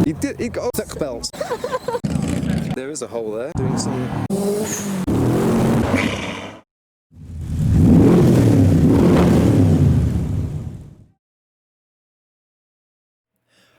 He got a tech belt. There is a hole there. Doing some.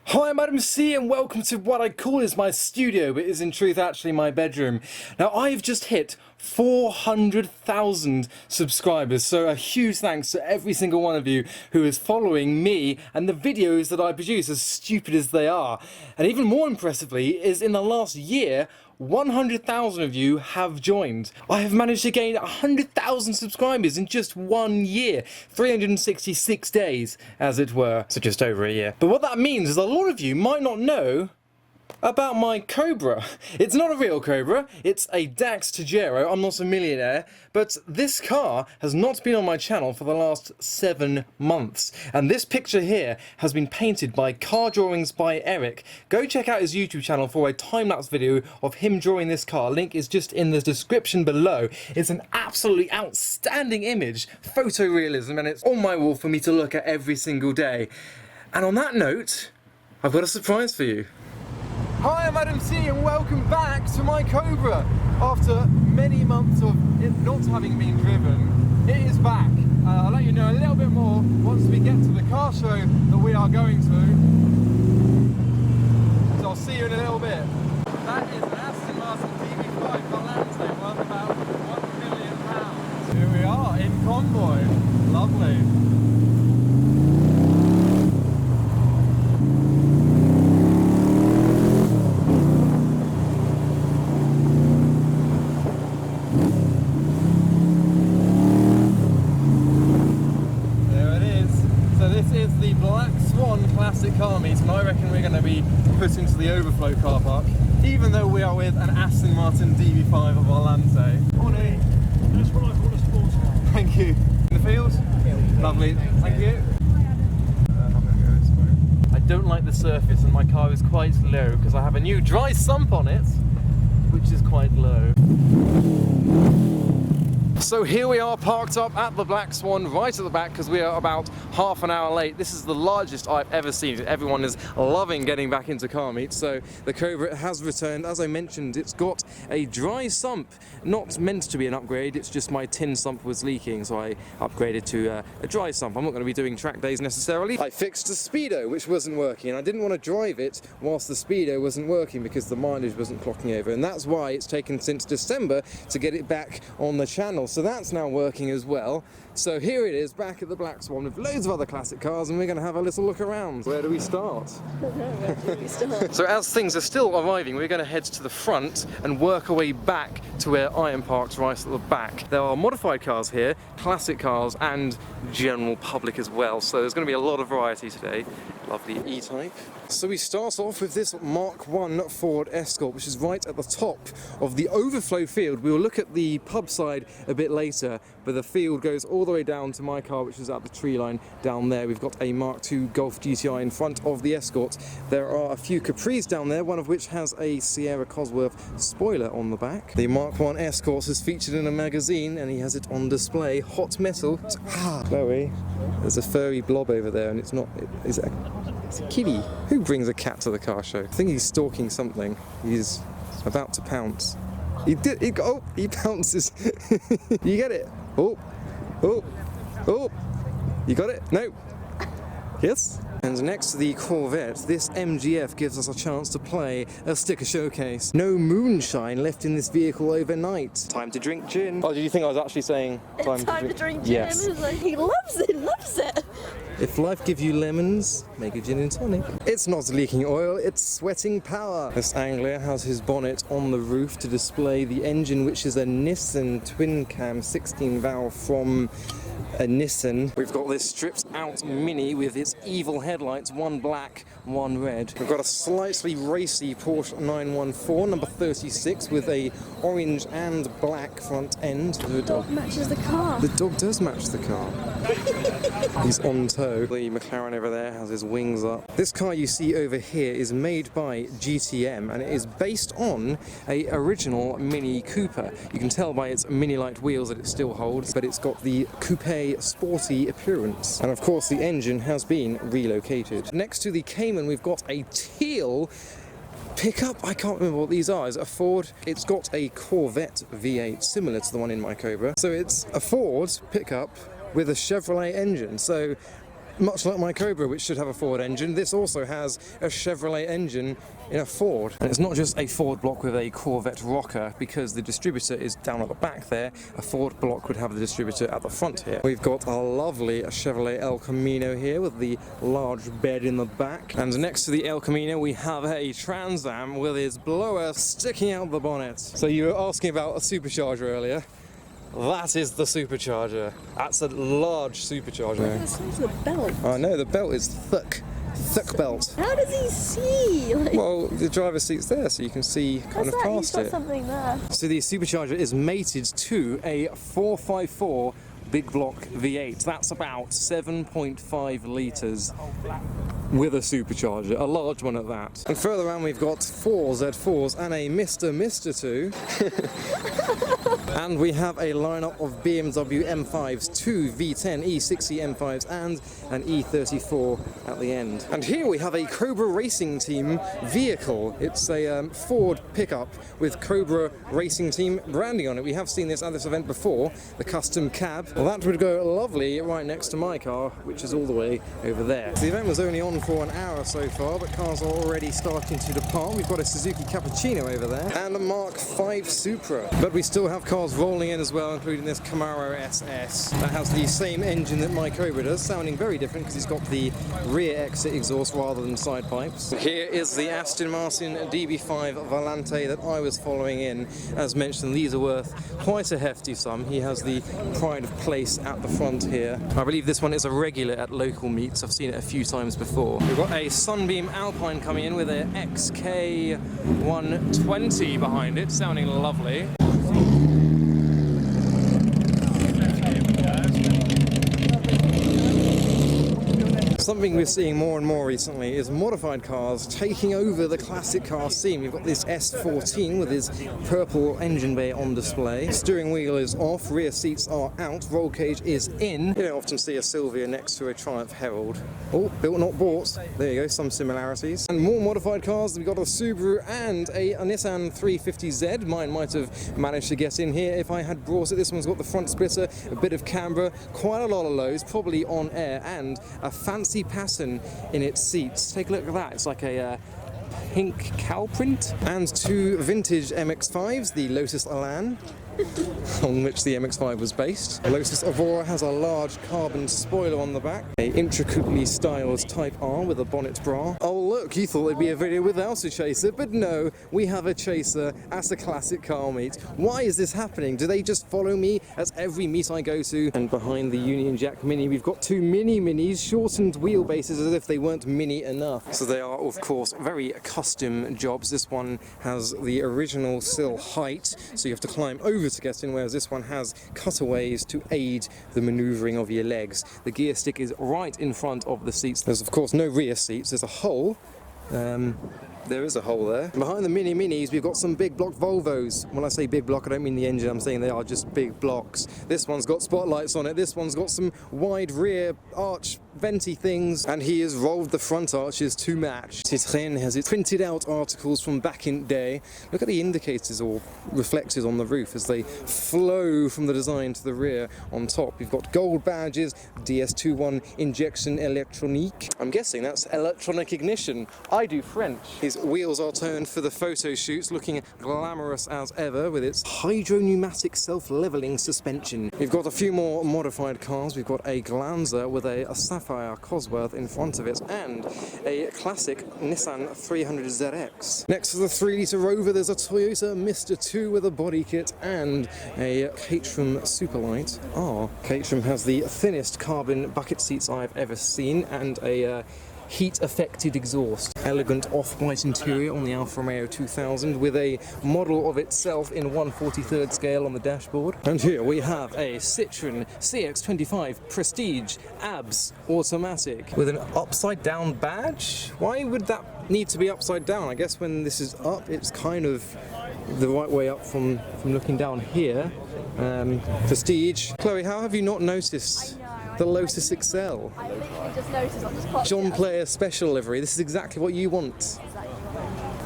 Hi, I'm Adam C and welcome to what I call is my studio, but is in truth actually my bedroom. Now I've just hit 400,000 subscribers, so a huge thanks to every single one of you who is following me and the videos that I produce, as stupid as they are. And even more impressively is in the last year, 100,000 of you have joined. I have managed to gain 100,000 subscribers in just 1 year, 366 days as it were, so just over a year. But what that means is a lot of you might not know about my Cobra. It's not a real Cobra, it's a Dax Tajero. I'm not a millionaire, but this car has not been on my channel for the last 7 months. And this picture here has been painted by Car Drawings by Eric. Go check out his YouTube channel for a time-lapse video of him drawing this car. Link is just in the description below. It's an absolutely outstanding image, photorealism, and it's on my wall for me to look at every single day. And on that note, I've got a surprise for you. Hi, I'm Adam C and welcome back to my Cobra. After many months of it not having been driven, it is back. I'll let you know a little bit more once we get to the car show that we are going to. So I'll see you in a little bit. That is an Aston Martin DB5 Volante worth about £1 million. Here we are in convoy. Lovely. Swan classic car meet, and I reckon we're going to be put into the overflow car park, even though we are with an Aston Martin DB5 Volante. Morning. That's what I call a sports car. Thank you. In the field? Lovely. Thank you. I don't like the surface, and my car is quite low because I have a new dry sump on it, which is quite low. So here we are parked up at the Black Swan right at the back because we are about half an hour late. This is the largest I've ever seen. Everyone is loving getting back into car meets. So the Cobra has returned. As I mentioned, it's got a dry sump, not meant to be an upgrade. It's just my tin sump was leaking, so I upgraded to a dry sump. I'm not going to be doing track days necessarily. I fixed the speedo, which wasn't working, and I didn't want to drive it whilst the speedo wasn't working because the mileage wasn't clocking over, and that's why it's taken since December to get it back on the channel. So that's now working as well. So here it is back at the Black Swan with loads of other classic cars, and we're going to have a little look around. Where do we start? I don't know, where do we start? So as things are still arriving, we're going to head to the front and work our way back to where I am parked right at the back. There are modified cars here, classic cars, and general public as well. So there's going to be a lot of variety today. Lovely E-Type. So we start off with this Mark I Ford Escort, which is right at the top of the overflow field. We will look at the pub side a bit later, but the field goes all the way down to my car, which is at the tree line down there. We've got a Mark II Golf GTI in front of the Escort. There are a few Capris down there, one of which has a Sierra Cosworth spoiler on the back. The Mark I Escort is featured in a magazine, and he has it on display. Hot metal. Chloe, there's a furry blob over there, and it's not. It's a kitty. Who brings a cat to the car show? I think he's stalking something. He's about to pounce. He pounces. You get it? Oh. You got it? No. Yes? And next to the Corvette, this MGF gives us a chance to play a sticker showcase. No moonshine left in this vehicle overnight. Time to drink gin. Oh, did you think I was actually saying time to drink gin? Yes. Like, he loves it. If life gives you lemons, make a gin and tonic. It's not leaking oil, it's sweating power. This Anglia has his bonnet on the roof to display the engine, which is a Nissan twin cam 16 valve from a Nissan. We've got this stripped out Mini with its evil headlights, one black, one red. We've got a slightly racy Porsche 914 number 36 with a orange and black front end. The dog matches the car. The dog does match the car. He's on tow. The McLaren over there has his wings up. This car you see over here is made by GTM, and it is based on a original Mini Cooper. You can tell by its Mini light wheels that it still holds, but it's got the coupe a sporty appearance. And of course the engine has been relocated. Next to the Cayman we've got a teal pickup. I can't remember what these are. Is it a Ford? It's got a Corvette V8 similar to the one in my Cobra. So it's a Ford pickup with a Chevrolet engine. So much like my Cobra, which should have a Ford engine, this also has a Chevrolet engine in a Ford. And it's not just a Ford block with a Corvette rocker, because the distributor is down at the back there. A Ford block would have the distributor at the front here. We've got a lovely Chevrolet El Camino here with the large bed in the back. And next to the El Camino we have a Trans Am with its blower sticking out the bonnet. So you were asking about a supercharger earlier. That is the supercharger. That's a large supercharger. Look at the size of the belt. I know, the belt is thick. Thick belt. How does he see? Like, Well, the driver's seat's there, so you can see kind of what's that? He's past got it. something there. So the supercharger is mated to a 454 big block V8. That's about 7.5 litres with a supercharger, a large one at that. And further on we've got 4 Z4s and a Mr. 2. And we have a lineup of BMW M5s, 2 V10 E60 M5s and an E34 at the end. And here we have a Cobra Racing Team vehicle. It's a Ford pickup with Cobra Racing Team branding on it. We have seen this at this event before, the custom cab. Well, that would go lovely right next to my car, which is all the way over there. The event was only on for an hour so far, but cars are already starting to depart. We've got a Suzuki Cappuccino over there and a Mark V Supra. But we still have cars rolling in as well, including this Camaro SS that has the same engine that my Cobra does, sounding very different because it's got the rear exit exhaust rather than side pipes. Here is the Aston Martin DB5 Volante that I was following in. As mentioned, these are worth quite a hefty sum. He has the pride of place at the front here. I believe this one is a regular at local meets. I've seen it a few times before. We've got a Sunbeam Alpine coming in with an XK120 behind it, sounding lovely. Something we're seeing more and more recently is modified cars taking over the classic car scene. We've got this S14 with his purple engine bay on display. Steering wheel is off, rear seats are out, roll cage is in. You don't often see a Silvia next to a Triumph Herald. Oh, built not bought. There you go, some similarities. And more modified cars, we've got a Subaru and a Nissan 350Z. Mine might have managed to get in here if I had brought it. This one's got the front splitter, a bit of camber, quite a lot of lows, probably on air, and a fancy pattern in its seats. Take a look at that. It's like a pink cow print. And 2 vintage MX-5s, the Lotus Elan, on which the MX-5 was based. The Lotus Evora has a large carbon spoiler on the back, a intricately styled Type R with a bonnet bra. Oh look, you thought there'd be a video without a chaser, but no, we have a chaser at a classic car meet. Why is this happening? Do they just follow me at every meet I go to? And behind the Union Jack Mini, we've got 2 mini minis, shortened wheelbases as if they weren't mini enough. So they are, of course, very custom jobs. This one has the original sill height, so you have to climb over to get in, whereas this one has cutaways to aid the manoeuvring of your legs. The gear stick is right in front of the seats. There's of course no rear seats, there's a hole. There is a hole there. Behind the mini minis we've got some big block Volvos. When I say big block I don't mean the engine, I'm saying they are just big blocks. This one's got spotlights on it, this one's got some wide rear arch venti things, and he has rolled the front arches to match. Citroën has its printed out articles from back in day. Look at the indicators all reflected on the roof as they flow from the design to the rear on top. We've got gold badges, DS21 injection electronique. I'm guessing that's electronic ignition. I do French. His wheels are turned for the photo shoots, looking glamorous as ever with its hydro-pneumatic self-leveling suspension. We've got a few more modified cars. We've got a Glanza with a Sapphire Cosworth in front of it and a classic Nissan 300ZX. Next to the 3-litre Rover there's a Toyota Mr. 2 with a body kit and a Caterham Superlight. Caterham has the thinnest carbon bucket seats I've ever seen and a heat-affected exhaust. Elegant off-white interior on the Alfa Romeo 2000 with a model of itself in 1/43rd scale on the dashboard. And here we have a Citroën CX-25 Prestige ABS automatic with an upside-down badge. Why would that need to be upside down. I guess when this is up, it's kind of the right way up from looking down here. Prestige. Chloe, how have you not noticed the Lotus XL? I literally just noticed on this pot. John Player special livery. This is exactly what you want.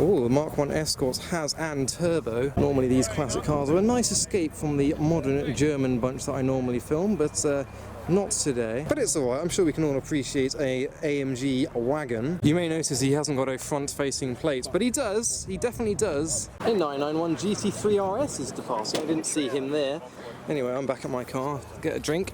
Oh, the Mark 1 Escorts has and turbo. Normally these classic cars are a nice escape from the modern German bunch that I normally film, but not today. But it's alright, I'm sure we can all appreciate a AMG wagon. You may notice he hasn't got a front-facing plate, but he does, he definitely does. A 991 GT3 RS is departing, I didn't see him there. Anyway, I'm back at my car, get a drink.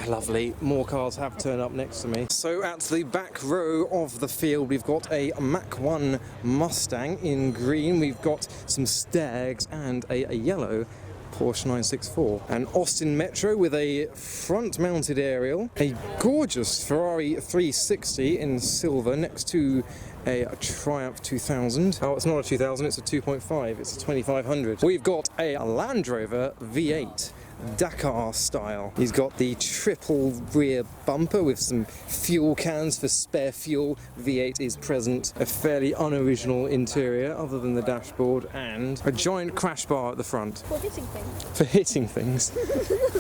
Lovely, more cars have turned up next to me. So at the back row of the field, we've got a Mach 1 Mustang in green, we've got some Stags and a yellow Porsche 964. An Austin Metro with a front-mounted aerial, a gorgeous Ferrari 360 in silver next to a Triumph 2000. Oh, it's not a 2000, it's a 2.5, it's a 2500. We've got a Land Rover V8. Dakar style. He's got the triple rear bumper with some fuel cans for spare fuel. V8 is present. A fairly unoriginal interior other than the dashboard, and a giant crash bar at the front. For hitting things. For hitting things.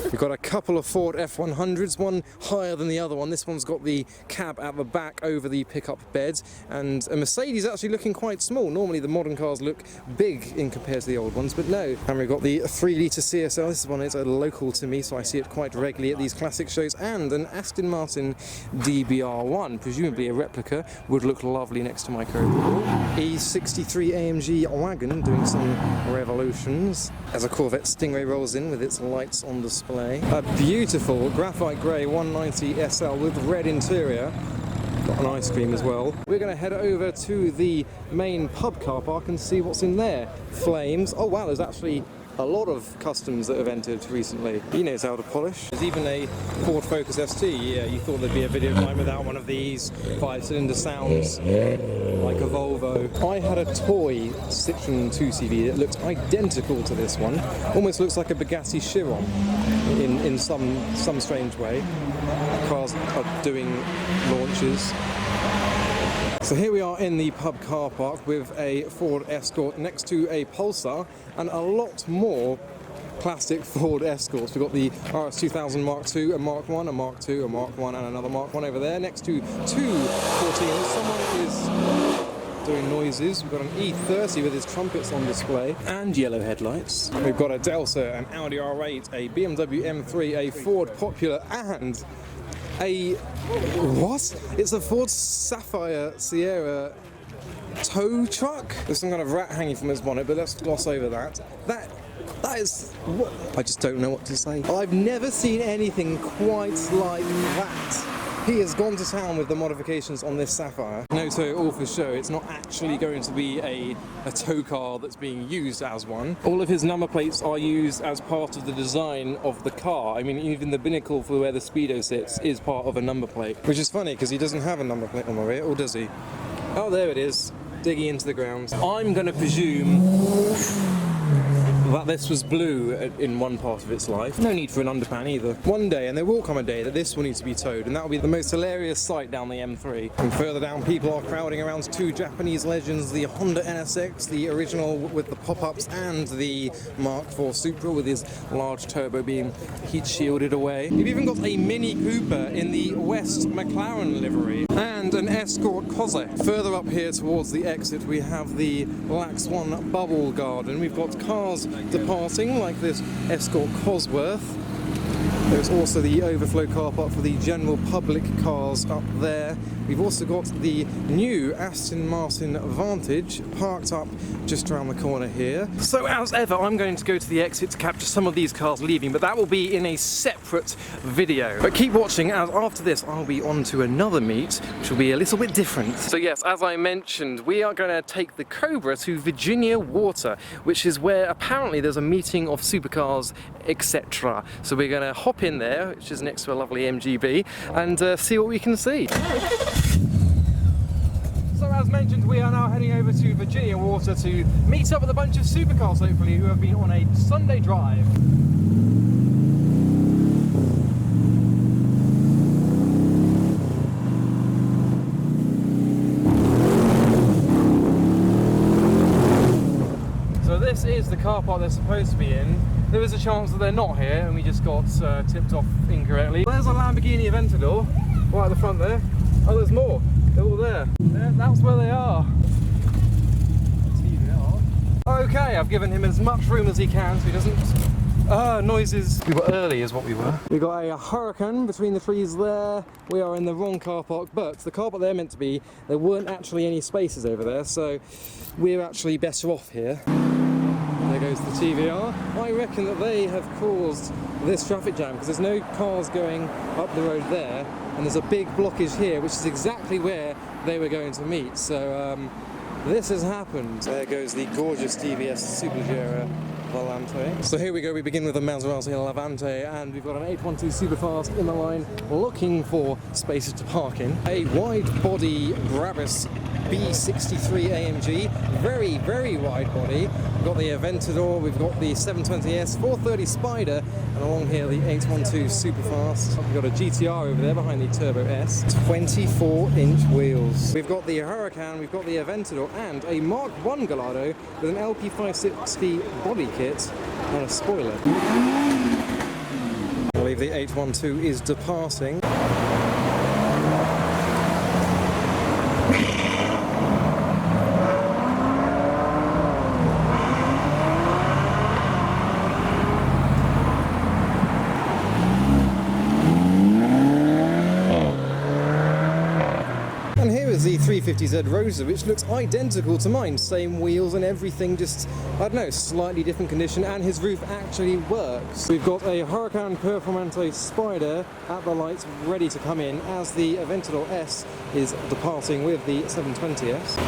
We've got a couple of Ford F100s, one higher than the other one. This one's got the cab at the back over the pickup bed, and a Mercedes actually looking quite small. Normally the modern cars look big in compared to the old ones, but no. And we've got the 3-litre CSL. This one is a local to me, so I see it quite regularly at these classic shows, and an Aston Martin DBR1, presumably a replica, would look lovely next to my Cobra. E63 AMG wagon doing some revolutions as a Corvette Stingray rolls in with its lights on display. A beautiful graphite grey 190 SL with red interior. Got an ice cream as well. We're going to head over to the main pub car park and see what's in there. Flames. Oh wow, there's actually a lot of customs that have entered recently. He knows how to polish. There's even a Ford Focus ST. Yeah, you thought there'd be a video of mine without one of these 5-cylinder sounds like a Volvo. I had a toy Citroen 2CV that looked identical to this one. Almost looks like a Bugatti Chiron in some strange way. Cars are doing launches. So here we are in the pub car park with a Ford Escort next to a Pulsar and a lot more classic Ford Escorts. We've got the RS2000 Mark II, a Mark 1, a Mark II, a Mark 1 and another Mark 1 over there next to two 14s. Someone is doing noises. We've got an E30 with his trumpets on display and yellow headlights. We've got a Delta, an Audi R8, a BMW M3, a Ford Popular and a what? It's a Ford Sapphire Sierra tow truck. There's some kind of rat hanging from his bonnet, but let's gloss over that. That is what? I just don't know what to say. I've never seen anything quite like that. He has gone to town with the modifications on this Sapphire. No tow, all for show. It's not actually going to be a tow car that's being used as one. All of his number plates are used as part of the design of the car. I mean, even the binnacle for where the Speedo sits is part of a number plate. Which is funny, because he doesn't have a number plate on the rear, or does he? Oh, there it is, digging into the ground. I'm going to presume that this was blue in one part of its life. No need for an underpan either. One day, and there will come a day, that this will need to be towed, and that will be the most hilarious sight down the M3. And further down, people are crowding around two Japanese legends, the Honda NSX, the original with the pop-ups, and the Mark IV Supra with his large turbo being heat shielded away. You've even got a Mini Cooper in the West McLaren livery, and an Escort Cosette. Further up here towards the exit, we have the Black Swan Bubble Garden. We've got cars departing, like this Escort Cosworth. There's also the overflow car park for the general public cars up there. We've also got the new Aston Martin Vantage parked up just around the corner here. So as ever, I'm going to go to the exit to capture some of these cars leaving, but that will be in a separate video. But keep watching, as after this I'll be on to another meet, which will be a little bit different. So yes, as I mentioned, we are going to take the Cobra to Virginia Water, which is where apparently there's a meeting of supercars, etc. So we're going to hop in there, which is next to a lovely MGB, and see what we can see. So as mentioned, we are now heading over to Virginia Water to meet up with a bunch of supercars, hopefully, who have been on a Sunday drive. this is the car park they're supposed to be in. There is a chance that they're not here and we just got tipped off incorrectly. There's a Lamborghini Aventador right at the front there. Oh, there's more. They're all there. That's where they are. Okay, I've given him as much room as he can so he doesn't... noises. We were early is what we were. We got a Huracan between the trees there. We are in the wrong car park, but the car park they're meant to be, there weren't actually any spaces over there, so we're actually better off here. There goes the TVR. I reckon that they have caused this traffic jam because there's no cars going up the road there, and there's a big blockage here, which is exactly where they were going to meet. So this has happened. There goes the gorgeous TVS Supercar Volante. So here we go, we begin with the Maserati Levante, and we've got an 812 Superfast in the line looking for spaces to park in. A wide body Brabus B63 AMG, very, very wide body. We've got the Aventador, we've got the 720S, 430 Spider, and along here the 812 Superfast. We've got a GTR over there behind the Turbo S. 24-inch wheels. We've got the Huracan, we've got the Aventador, and a Mark I Gallardo with an LP560 body kit and a spoiler. I believe the 812 is departing. The 350Z Rosa, which looks identical to mine, same wheels and everything, just, I don't know, slightly different condition, and his roof actually works. We've got a Huracan Performante Spider at the lights ready to come in as the Aventador S is departing with the 720S.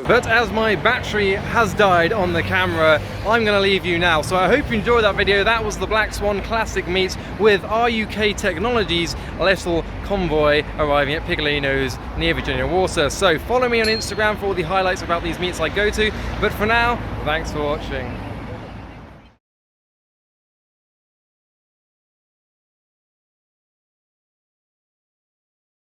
But as my battery has died on the camera, I'm going to leave you now. So I hope you enjoyed that video. That was the Black Swan Classic meet with RUK Technologies little convoy arriving at Piccolino's near Virginia Water. So follow me on Instagram for all the highlights about these meets I go to. But for now, thanks for watching.